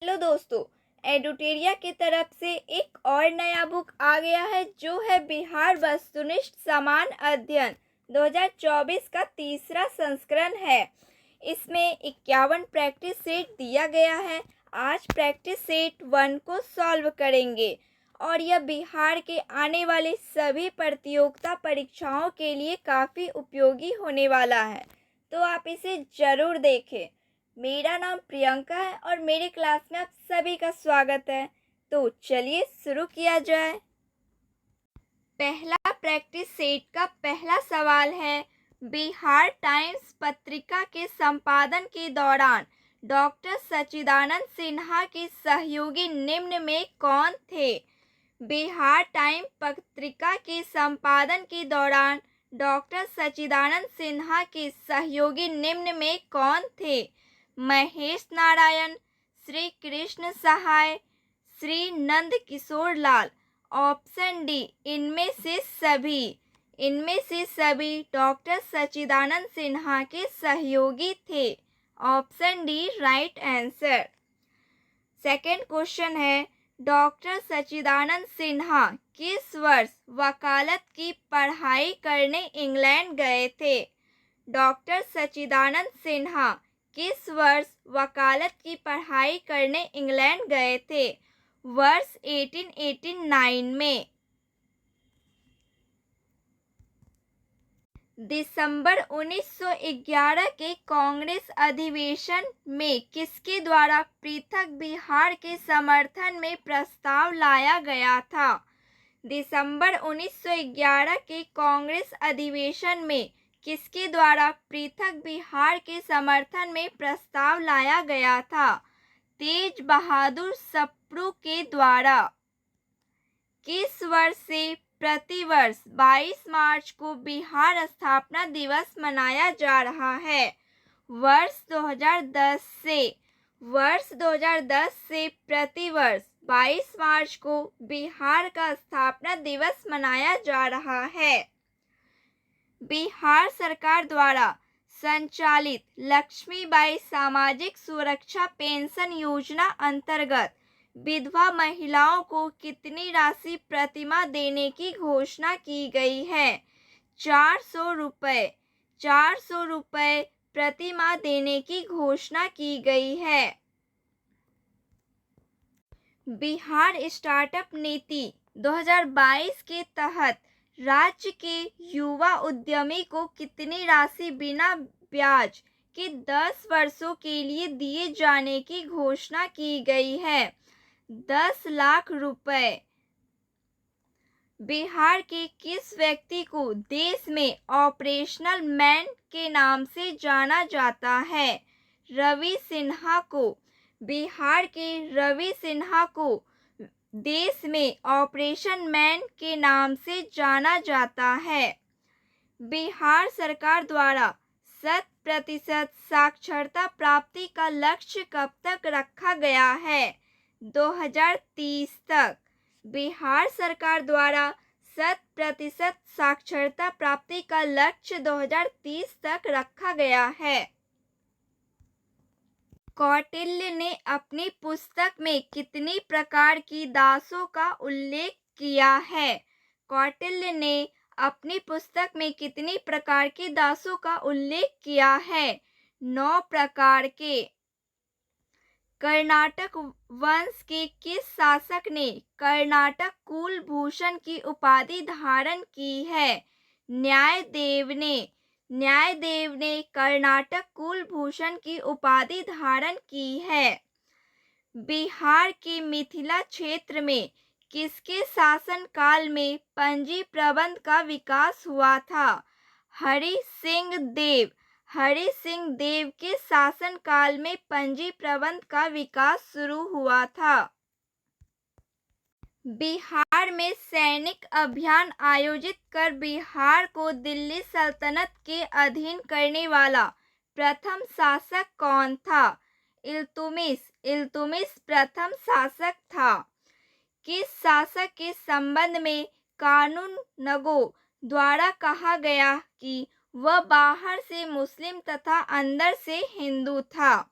Hello दोस्तों। एडुटेरिया की तरफ से एक और नया बुक आ गया है जो है बिहार वस्तुनिष्ठ समान अध्ययन 2024 का तीसरा संस्करण है। इसमें 51 प्रैक्टिस सेट दिया गया है। आज प्रैक्टिस सेट 1 को सॉल्व करेंगे और यह बिहार के आने वाले सभी प्रतियोगिता परीक्षाओं के लिए काफ़ी उपयोगी होने वाला है, तो आप इसे ज़रूर देखें। मेरा नाम प्रियंका है और मेरी क्लास में आप सभी का स्वागत है। तो चलिए शुरू किया जाए। पहला प्रैक्टिस सेट का पहला सवाल है, बिहार टाइम्स पत्रिका के संपादन के दौरान डॉक्टर सच्चिदानंद सिन्हा के सहयोगी निम्न में कौन थे? बिहार टाइम्स पत्रिका के संपादन के दौरान डॉक्टर सच्चिदानंद सिन्हा के सहयोगी निम्न में कौन थे? महेश नारायण, श्री कृष्ण सहाय, श्री नंद किशोर लाल। ऑप्शन डी, इनमें से सभी डॉक्टर सच्चिदानंद सिन्हा के सहयोगी थे। Option D right answer. Second question है, डॉक्टर सच्चिदानंद सिन्हा किस वर्ष वकालत की पढ़ाई करने इंग्लैंड गए थे? डॉक्टर सच्चिदानंद सिन्हा किस वर्ष वकालत की पढ़ाई करने इंग्लैंड गए थे? वर्ष 1889 में। दिसंबर 1911 के कांग्रेस अधिवेशन में किसके द्वारा पृथक बिहार के समर्थन में प्रस्ताव लाया गया था? दिसंबर 1911 के कांग्रेस अधिवेशन में किसके द्वारा पृथक बिहार के समर्थन में प्रस्ताव लाया गया था? तेज बहादुर सप्रू के द्वारा। किस वर्ष से प्रतिवर्ष 22 मार्च को बिहार स्थापना दिवस मनाया जा रहा है? वर्ष 2010 से प्रतिवर्ष 22 मार्च को बिहार का स्थापना दिवस मनाया जा रहा है। बिहार सरकार द्वारा संचालित लक्ष्मीबाई सामाजिक सुरक्षा पेंशन योजना अंतर्गत विधवा महिलाओं को कितनी राशि प्रतिमाह देने की घोषणा की गई है? 400 रुपये प्रतिमाह देने की घोषणा की गई है। बिहार स्टार्टअप नीति 2022 के तहत राज्य के युवा उद्यमी को कितनी राशि बिना ब्याज के 10 वर्षों के लिए दिए जाने की घोषणा की गई है? 10 लाख रुपए। बिहार के किस व्यक्ति को देश में ऑपरेशनल मैन के नाम से जाना जाता है? रवि सिन्हा को। बिहार के रवि सिन्हा को देश में ऑपरेशन मैन के नाम से जाना जाता है। बिहार सरकार द्वारा 100% साक्षरता प्राप्ति का लक्ष्य कब तक रखा गया है? 2030 तक। बिहार सरकार द्वारा 100% साक्षरता प्राप्ति का लक्ष्य 2030 तक रखा गया है। कौटिल्य ने अपनी पुस्तक में कितनी प्रकार की दासों का उल्लेख किया है? कौटिल्य ने अपनी पुस्तक में कितनी प्रकार की दासों का उल्लेख किया है? 9 प्रकार के। कर्नाटक वंश के किस शासक ने कर्नाटक कुलभूषण की उपाधि धारण की है? न्यायदेव ने कर्नाटक कुलभूषण की उपाधि धारण की है। बिहार के मिथिला क्षेत्र में किसके शासन काल में पंजी प्रबंध का विकास हुआ था? हरि सिंह देव के शासन काल में पंजी प्रबंध का विकास शुरू हुआ था। बिहार में सैनिक अभियान आयोजित कर बिहार को दिल्ली सल्तनत के अधीन करने वाला प्रथम शासक कौन था? इल्तुमिश प्रथम शासक था। किस शासक के संबंध में कानून नगो द्वारा कहा गया कि वह बाहर से मुस्लिम तथा अंदर से हिंदू था?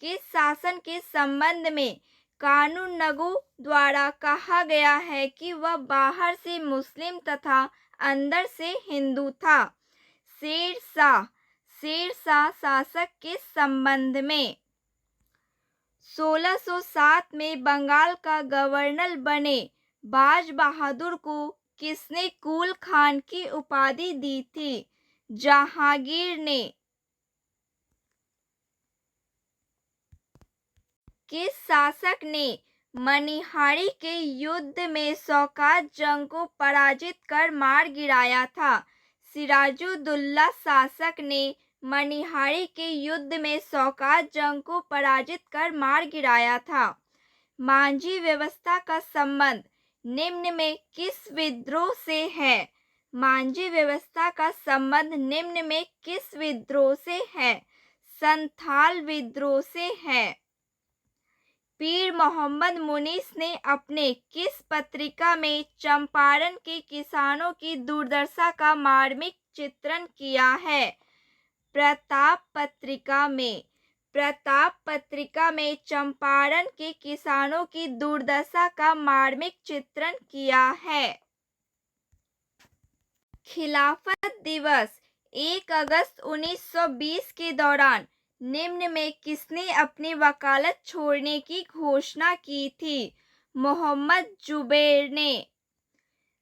किस शासन के संबंध में कानूनगो द्वारा कहा गया है कि वह बाहर से मुस्लिम तथा अंदर से हिंदू था। शेरशाह शासक के संबंध में 1607 में बंगाल का गवर्नर बने बाज बहादुर को किसने कुल खान की उपाधि दी थी? जहांगीर ने। किस शासक ने मनिहारी के युद्ध में शौकत जंग को पराजित कर मार गिराया था? सिराजुद्दौला शासक ने मनिहारी के युद्ध में शौकत जंग को पराजित कर मार गिराया था। मांझी व्यवस्था का संबंध निम्न में किस विद्रोह से है? मांझी व्यवस्था का संबंध निम्न में किस विद्रोह से है? संथाल विद्रोह से है। पीर मोहम्मद मुनीस ने अपने किस पत्रिका में चंपारण के किसानों की दुर्दशा का मार्मिक चित्रण किया है? प्रताप पत्रिका में। प्रताप पत्रिका में चंपारण के किसानों की दुर्दशा का मार्मिक चित्रण किया है। खिलाफत दिवस 1 अगस्त 1920 के दौरान निम्न में किसने अपनी वकालत छोड़ने की घोषणा की थी? मोहम्मद जुबैर ने।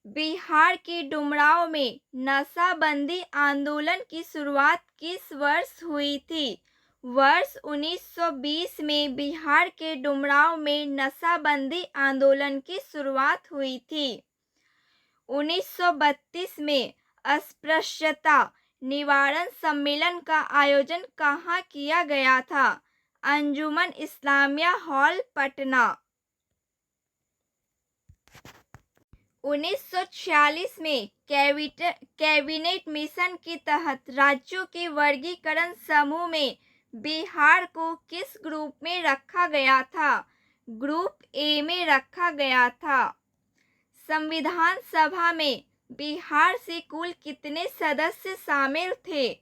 बिहार के डुमरांव में नशाबंदी आंदोलन की शुरुआत किस वर्ष हुई थी? वर्ष 1920 में बिहार के डुमरांव में नशाबंदी आंदोलन की शुरुआत हुई थी। 1932 में अस्पृश्यता निवारण सम्मेलन का आयोजन कहाँ किया गया था? अंजुमन इस्लामिया हॉल, पटना। 1946 में कैबिनेट मिशन के तहत राज्यों के वर्गीकरण समूह में बिहार को किस ग्रुप में रखा गया था? ग्रुप ए में रखा गया था। संविधान सभा में बिहार से कुल कितने सदस्य शामिल थे?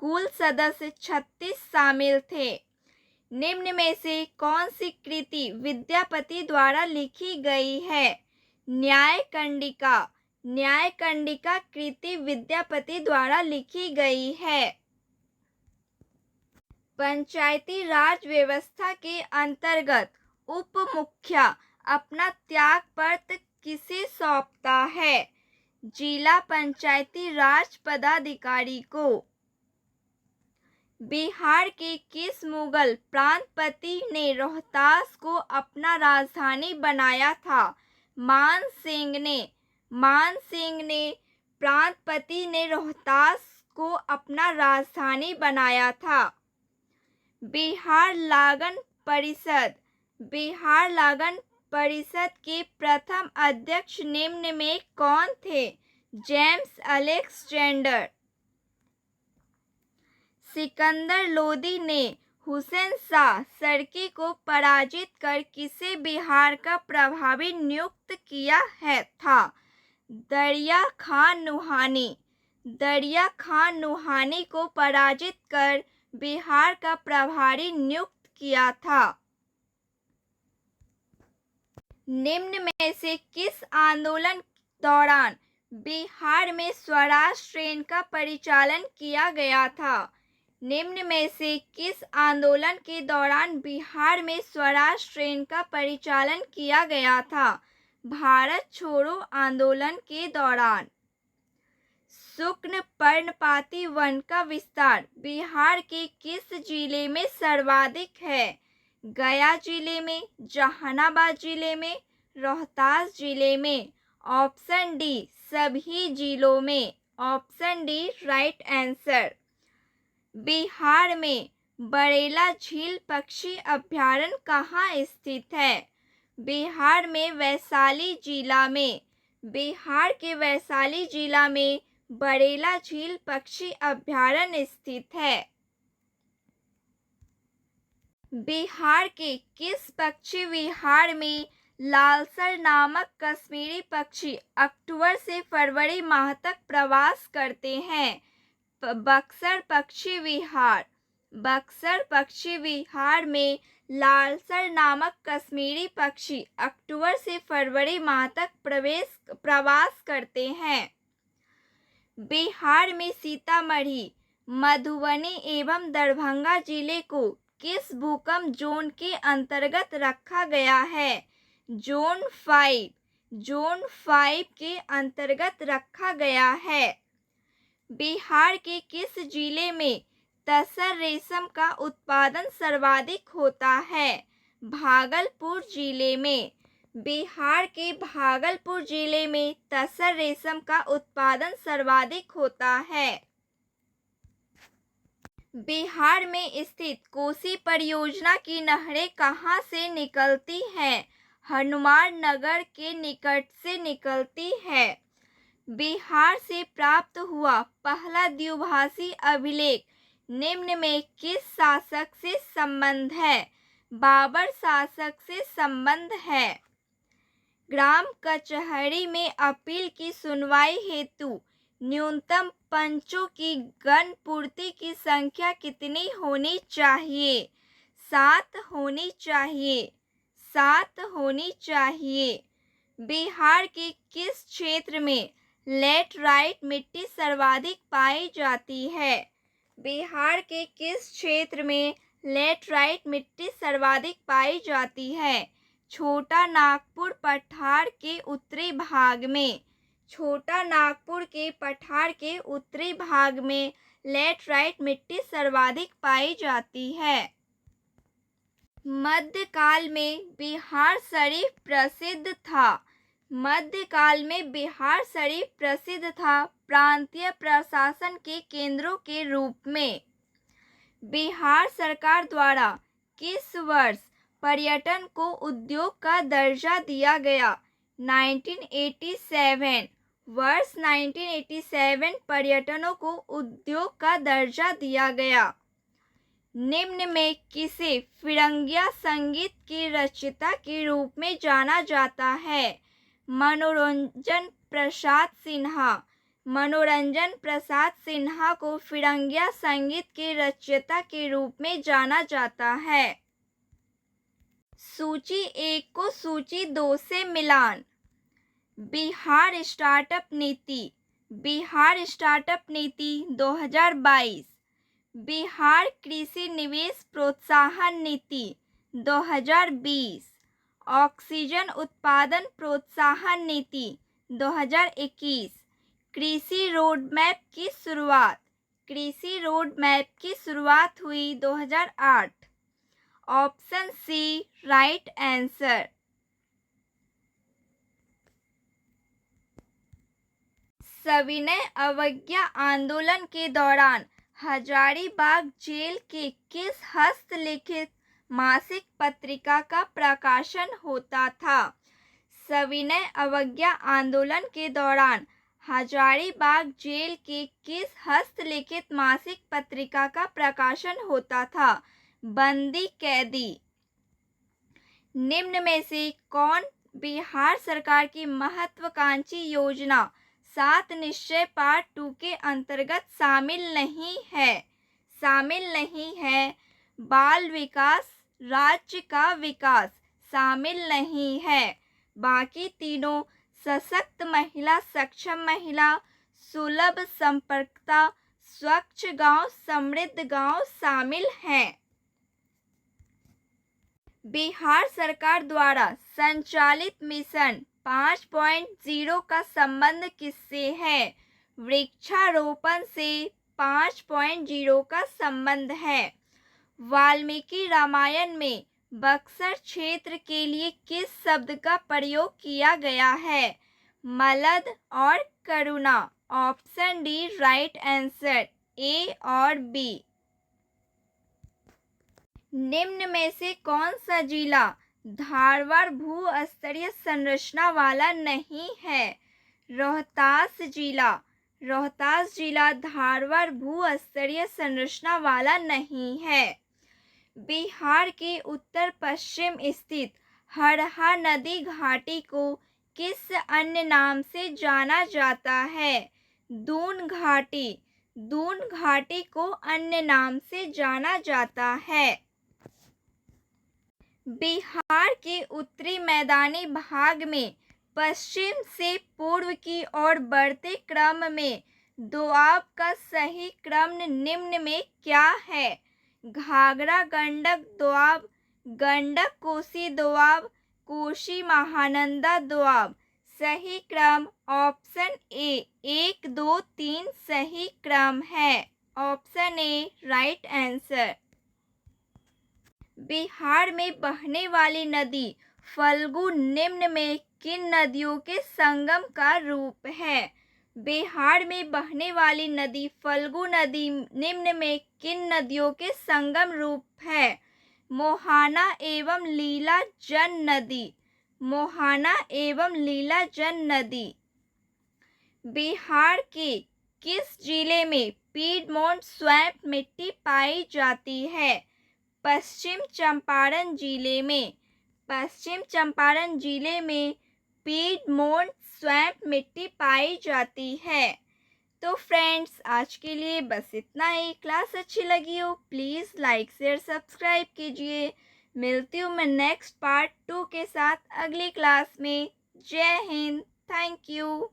कुल सदस्य 36 शामिल थे। निम्न में से कौन सी कृति विद्यापति द्वारा लिखी गई है? न्यायकंडिका। न्यायकंडिका कृति विद्यापति द्वारा लिखी गई है। पंचायती राज व्यवस्था के अंतर्गत उप मुखिया अपना त्यागपत्र किसे सौंपता है? जिला पंचायती राज पदाधिकारी को। बिहार के किस मुगल प्रांतपति ने रोहतास को अपना राजधानी बनाया था? मान सिंह ने। मान सिंह ने प्रांतपति ने रोहतास को अपना राजधानी बनाया था। बिहार लागन परिषद। बिहार लागन परिषद के प्रथम अध्यक्ष निम्न में कौन थे? James Alexander. सिकंदर लोदी ने हुसैन शाह शर्की को पराजित कर किसे बिहार का प्रभारी नियुक्त किया था? दरिया खान नुहानी। दरिया खान नुहानी को पराजित कर बिहार का प्रभारी नियुक्त किया था। निम्न में से किस आंदोलन दौरान बिहार में स्वराज ट्रेन का परिचालन किया गया था? निम्न में से किस आंदोलन के दौरान बिहार में स्वराज ट्रेन का परिचालन किया गया था? भारत छोड़ो आंदोलन के दौरान। शुक्ल पर्णपाती वन का विस्तार बिहार के किस जिले में सर्वाधिक है? गया जिले में, जहानाबाद जिले में, रोहतास जिले में। ऑप्शन डी सभी जिलों में। Option D right answer. Bihar में बरेला झील पक्षी अभयारण्य कहाँ स्थित है? बिहार में वैशाली जिला में। बिहार के वैशाली जिला में बरेला झील पक्षी अभयारण्य स्थित है। बिहार के किस पक्षी विहार में लालसर नामक कश्मीरी पक्षी अक्टूबर से फरवरी माह तक प्रवास करते हैं? बक्सर पक्षी विहार। बक्सर पक्षी विहार में लालसर नामक कश्मीरी पक्षी अक्टूबर से फरवरी माह तक प्रवास करते हैं। बिहार में सीतामढ़ी, मधुबनी एवं दरभंगा जिले को किस भूकंप जोन के अंतर्गत रखा गया है? जोन 5 के अंतर्गत रखा गया है। बिहार के किस जिले में तसर रेशम का उत्पादन सर्वाधिक होता है? भागलपुर जिले में। बिहार के भागलपुर जिले में तसर रेशम का उत्पादन सर्वाधिक होता है। बिहार में स्थित कोसी परियोजना की नहरें कहाँ से निकलती हैं? हनुमान नगर के निकट से निकलती है। बिहार से प्राप्त हुआ पहला द्विभाषी अभिलेख निम्न में किस शासक से संबद्ध है? बाबर शासक से संबद्ध है। ग्राम कचहरी में अपील की सुनवाई हेतु न्यूनतम पंचों की गणपूर्ति की संख्या कितनी होनी चाहिए? 7 होनी चाहिए। 7 होनी चाहिए। बिहार के किस क्षेत्र में लैटराइट मिट्टी सर्वाधिक पाई जाती है? बिहार के किस क्षेत्र में लैटराइट मिट्टी सर्वाधिक पाई जाती है? छोटा नागपुर पठार के उत्तरी भाग में। छोटा नागपुर के पठार के उत्तरी भाग में लैटराइट मिट्टी सर्वाधिक पाई जाती है। मध्यकाल में बिहार शरीफ प्रसिद्ध था। मध्यकाल में बिहार शरीफ प्रसिद्ध था प्रांतीय प्रशासन के केंद्रों के रूप में। बिहार सरकार द्वारा किस वर्ष पर्यटन को उद्योग का दर्जा दिया गया? 1987। वर्ष 1987 पर्यटनों को उद्योग का दर्जा दिया गया। निम्न में किसे फिरंगिया संगीत की रचयिता के रूप में जाना जाता है? मनोरंजन प्रसाद सिन्हा। मनोरंजन प्रसाद सिन्हा को फिरंगिया संगीत के रचयिता के रूप में जाना जाता है। सूची 1 को सूची 2 से मिलान। बिहार स्टार्टअप नीति। बिहार स्टार्टअप नीति 2022। बिहार कृषि निवेश प्रोत्साहन नीति 2020। ऑक्सीजन उत्पादन प्रोत्साहन नीति 2021। कृषि रोडमैप की शुरुआत। कृषि रोडमैप की शुरुआत हुई 2008। Option C right answer. सविनय अवज्ञा आंदोलन के दौरान हजारीबाग जेल के किस हस्तलिखित मासिक पत्रिका का प्रकाशन होता था? सविनय अवज्ञा आंदोलन के दौरान हजारीबाग जेल के किस हस्तलिखित मासिक पत्रिका का प्रकाशन होता था? बंदी कैदी। निम्न में से कौन बिहार सरकार की महत्वाकांक्षी योजना 7 निश्चय पार्ट 2 के अंतर्गत शामिल नहीं है? शामिल नहीं है। बाल विकास, राज्य का विकास शामिल नहीं है। बाकी तीनों सशक्त महिला, सक्षम महिला, सुलभ संपर्कता, स्वच्छ गांव, समृद्ध गांव शामिल हैं। बिहार सरकार द्वारा संचालित मिशन 5.0 का संबंध किससे है? वृक्षारोपण से 5.0 का संबंध है। वाल्मीकि रामायण में बक्सर क्षेत्र के लिए किस शब्द का प्रयोग किया गया है? मलद और करुणा। Option D right answer. A और बी। निम्न में से कौन सा जिला धारवाड़ भू-स्तरीय संरचना वाला नहीं है? रोहतास जिला। रोहतास जिला धारवाड़ भू-स्तरीय संरचना वाला नहीं है। बिहार के उत्तर पश्चिम स्थित हरहा नदी घाटी को किस अन्य नाम से जाना जाता है? दून घाटी। दून घाटी को अन्य नाम से जाना जाता है। बिहार के उत्तरी मैदानी भाग में पश्चिम से पूर्व की ओर बढ़ते क्रम में दोआब का सही क्रम निम्न में क्या है? घाघरा गंडक दोआब, गंडक कोसी दोआब, कोसी महानंदा दोआब। सही क्रम ऑप्शन ए 1, 2, 3 सही क्रम है। Option A right answer. Bihar में बहने वाली नदी फल्गु निम्न में किन नदियों के संगम का रूप है? बिहार में बहने वाली नदी फल्गु नदी निम्न में किन नदियों के संगम रूप है? मोहाना एवं लीलाजन नदी। मोहाना एवं लीलाजन नदी। बिहार के किस जिले में पीडमोंट स्वैम्प मिट्टी पाई जाती है? पश्चिम चंपारण जिले में। पश्चिम चंपारण जिले में पीडमोंट स्वैम्प मिट्टी पाई जाती है। तो फ्रेंड्स, आज के लिए बस इतना ही। क्लास अच्छी लगी हो प्लीज़ लाइक शेयर सब्सक्राइब कीजिए। मिलती हूँ मैं नेक्स्ट पार्ट 2 के साथ अगली क्लास में। जय हिंद। Thank you.